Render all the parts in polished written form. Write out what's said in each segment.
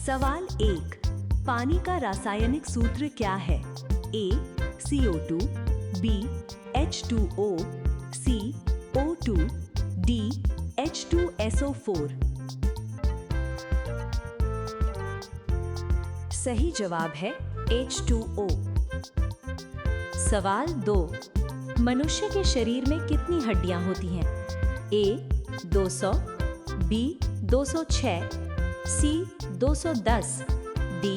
सवाल 1। पानी का रासायनिक सूत्र क्या है? A CO2, B H2O, C O2, D H2SO4। सही जवाब है H2O। सवाल 2। मनुष्य के शरीर में कितनी हड्डियां होती हैं? A 200, B 206, C 210, D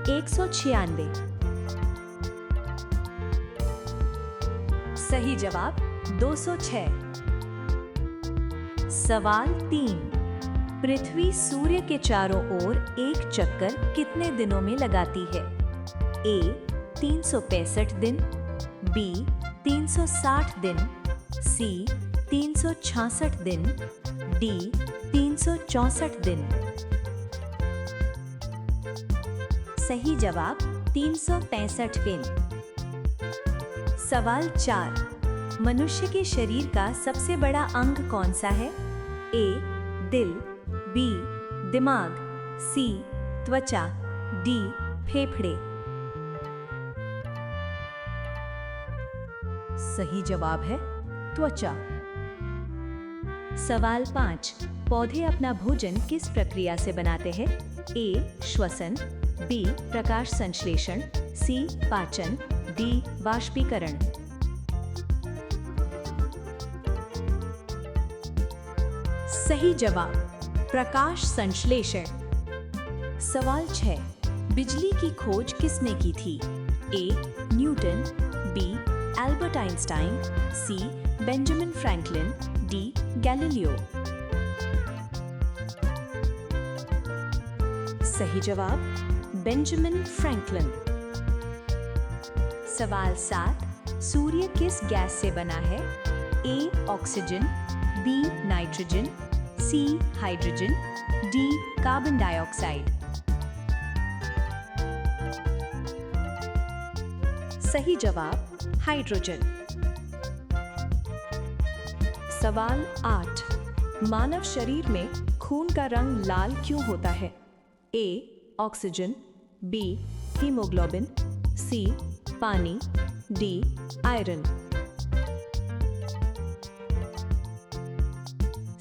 196। सही जवाब 206। सवाल 3। पृथ्वी सूर्य के चारों ओर एक चक्कर कितने दिनों में लगाती है? A 365 दिन, B 360 दिन, C 366 दिन, D 364 दिन। सही जवाब 365 दिन। सवाल 4। मनुष्य के शरीर का सबसे बड़ा अंग कौन सा है? A दिल, B दिमाग, C त्वचा, D फेफड़े। सही जवाब है त्वचा। सवाल 5। पौधे अपना भोजन किस प्रक्रिया से बनाते हैं? A श्वसन, B प्रकाश संश्लेषण, C पाचन, D वाष्पीकरण। सही जवाब प्रकाश संश्लेषण। सवाल 6। बिजली की खोज किसने की थी? A Newton, B Albert Einstein, C Benjamin Franklin, D Galileo. सही जवाब बेंजामिन फ्रैंकलिन। सवाल 7। सूर्य किस गैस से बना है? A oxygen, B nitrogen, C hydrogen, D carbon dioxide. सही जवाब हाइड्रोजन। सवाल 8। मानव शरीर में खून का रंग लाल क्यों होता है? A oxygen, B haemoglobin, C पानी, D आयरन।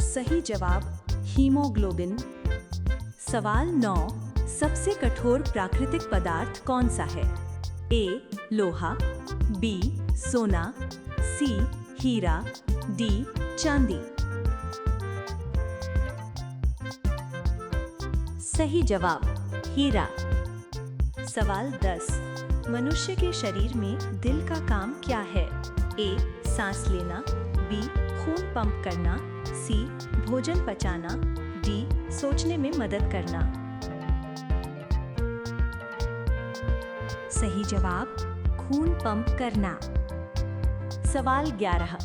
सही जवाब हीमोग्लोबिन। सवाल 9। सबसे कठोर प्राकृतिक पदार्थ कौन सा है? A लोहा, B सोना, C हीरा, D चांदी। सही जवाब हीरा। सवाल 10। मनुष्य के शरीर में दिल का काम क्या है? A सांस लेना, B खून पंप करना, C भोजन पचाना, D सोचने में मदद करना। सही जवाब खून पंप करना। सवाल 11।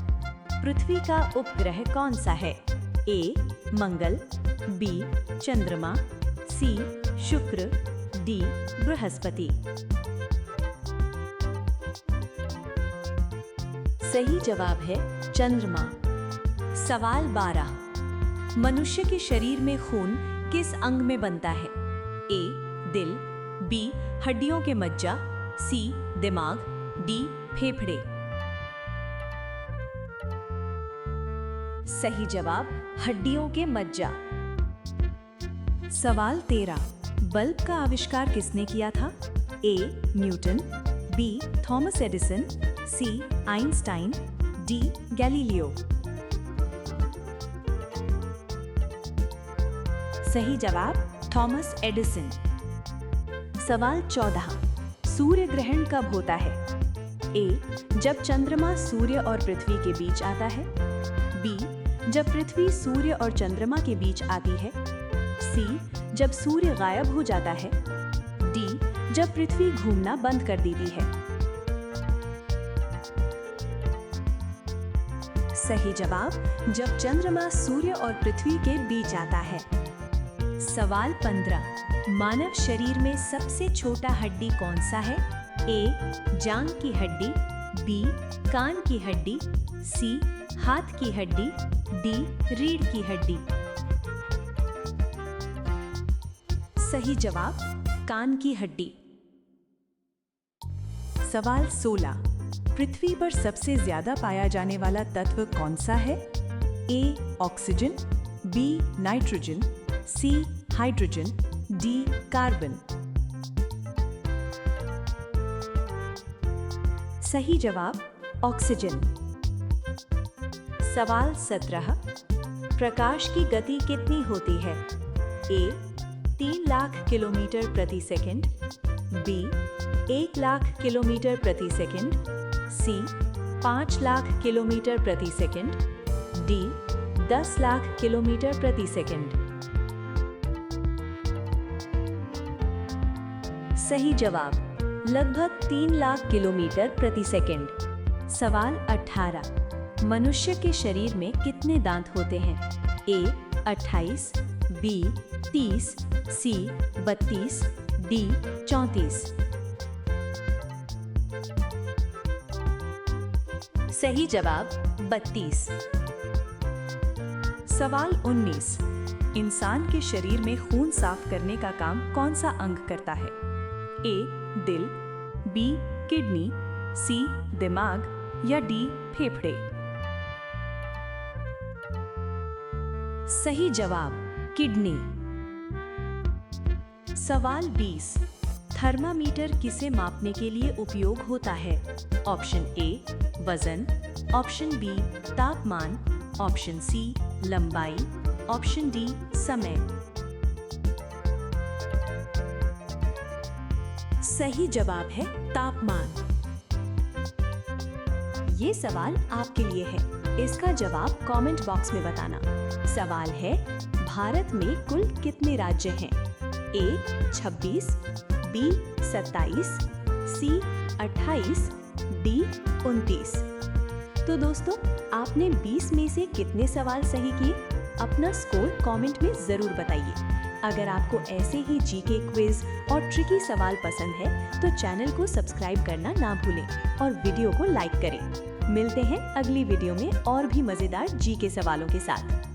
पृथ्वी का उपग्रह कौन सा है? A मंगल, B चंद्रमा, C शुक्र, D बृहस्पति। सही जवाब है चंद्रमा। सवाल 12। मनुष्य के शरीर में खून किस अंग में बनता है? A दिल, B हड्डियों के मज्जा, C दिमाग, D फेफड़े। सही जवाब हड्डियों के मज्जा। सवाल 13। बल्ब का आविष्कार किसने किया था? A Newton, B Thomas Edison, C Einstein, D Galileo. सही जवाब थॉमस एडिसन। सवाल 14। सूर्य ग्रहण कब होता है? A जब चंद्रमा सूर्य और पृथ्वी के बीच आता है, B जब पृथ्वी सूर्य और चंद्रमा के बीच आती है, C जब सूर्य गायब हो जाता है, D जब पृथ्वी घूमना बंद कर देती है। सही जवाब जब चंद्रमा सूर्य और पृथ्वी के बीच आता है। सवाल 15। मानव शरीर में सबसे छोटा हड्डी कौन सा है? A जांघ की हड्डी, B कान की हड्डी, C हाथ की हड्डी, D रीढ़ की हड्डी। सही जवाब कान की हड्डी। सवाल 16, पृथ्वी पर सबसे ज्यादा पाया जाने वाला तत्व कौन सा है? A oxygen, B nitrogen, C hydrogen, D carbon. सही जवाब ऑक्सीजन। सवाल 17, प्रकाश की गति कितनी होती है? ए 3 लाख किलोमीटर प्रति सेकंड, बी 1 लाख किलोमीटर प्रति सेकंड, सी 5 लाख किलोमीटर प्रति सेकंड, डी 10 लाख किलोमीटर प्रति सेकंड। सही जवाब लगभग 3 लाख किलोमीटर प्रति सेकंड। सवाल 18, मनुष्य के शरीर में कितने दांत होते हैं? ए 28, बी 30, सी 32, डी 34। सही जवाब 32। सवाल 19, इंसान के शरीर में खून साफ करने का काम कौन सा अंग करता है? ए दिल, बी किडनी, सी दिमाग या डी फेफड़े। सही जवाब किडनी। सवाल 20, थर्मामीटर किसे मापने के लिए उपयोग होता है? ऑप्शन ए वजन, ऑप्शन बी तापमान, ऑप्शन सी लंबाई, ऑप्शन डी समय। सही जवाब है तापमान। ये सवाल आपके लिए है, इसका जवाब कमेंट बॉक्स में बताना। सवाल है, भारत में कुल कितने राज्य हैं? ए 26, बी 27, सी 28, डी 29। तो दोस्तों, आपने 20 में से कितने सवाल सही किए? अपना स्कोर कमेंट में जरूर बताइए। अगर आपको ऐसे ही जीके क्विज और ट्रिकी सवाल पसंद है तो चैनल को सब्सक्राइब करना ना भूलें और वीडियो को लाइक करें। मिलते हैं अगली वीडियो में और भी मजेदार जीके सवालों के साथ।